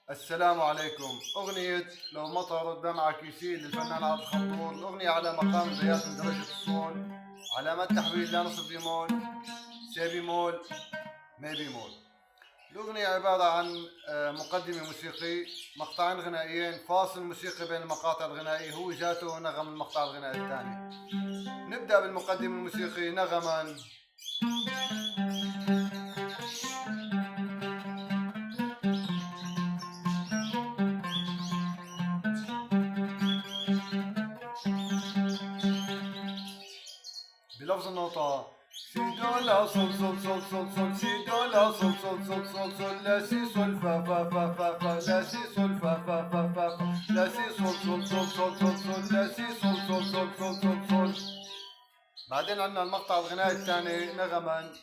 السلام عليكم. أغنية لو مطر دمعك يسيل للفنان عبد الخطور. الأغنية على مقام البيات من درجة الصول، علامات تحويل لا نصف بيمول، سي بيمول، مي بيمول. الأغنية عبارة عن مقدمة موسيقي، مقطعين غنائيين، فاصل موسيقي بين المقاطع الغنائية، هو ذاته نغم المقطع الغنائي الثاني. نبدأ بالمقدم الموسيقي نغما. بلفظ النوطة سي دو لا صول صول صول صول صول، سي دو لا صول صول صول صول صول، لا سي صول فا فا فا فا فا، لا سي صول فا فا فا فا فا، لا سي صول صول صول صول صول صول، لا سي صول صول صول صول صول صول. بعدين عندنا المقطع الغنائي الثاني نغما.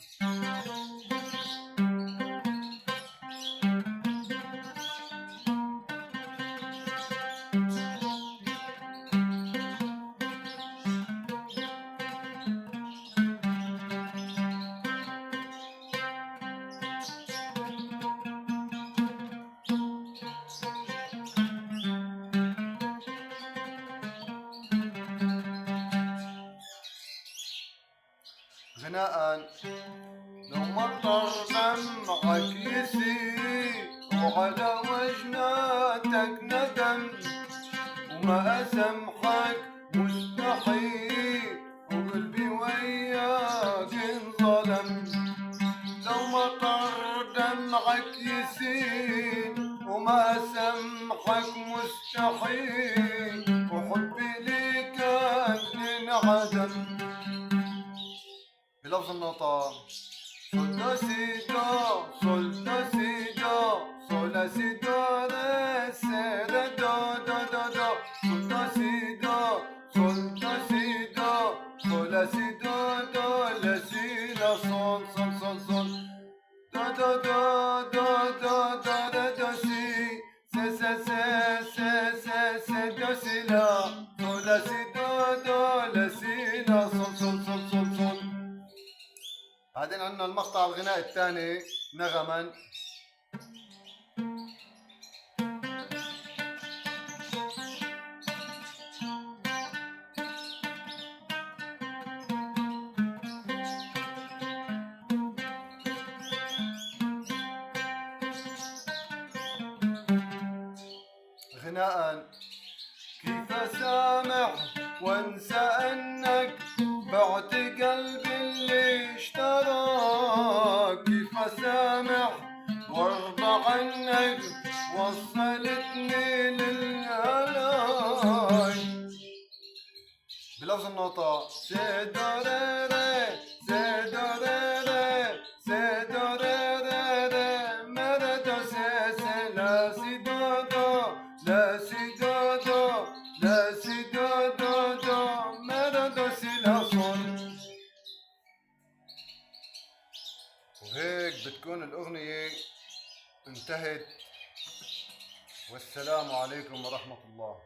غناء لو مطر دمعك يسيل وعلى وجناتك ندم، وما أسمحك مستحيل وقلبي وياك انظلم. لو مطر دمعك يسيل وما أسمحك مستحيل، وحبي ليك انعدم. بلفظ النوطة sol do si do sol do si do sol la si do re se re do do do do sol do si do sol do si do sol la si do do la si la sol sol sol sol do do do do do do re do si se se se se se se do si la sol la si do do la si la sol sol sol sol sol. بعدين عندنا المقطع الغنائي الثاني نغما. غناء كيف اسامح وانسى انك بعت قلبي اللي اشتراك، كيف اسامح وارضى عنك وصلتني للهلاك. بلفظ النوطة سي دو ري ري سي دو ري ري سي دو ري ري ري مي ري دو سي سي لا سي دو دو لا سي دو دو لا سي دو دو دو مي ري دو سي لا صول. وهيك بتكون الأغنية انتهت، والسلام عليكم ورحمة الله.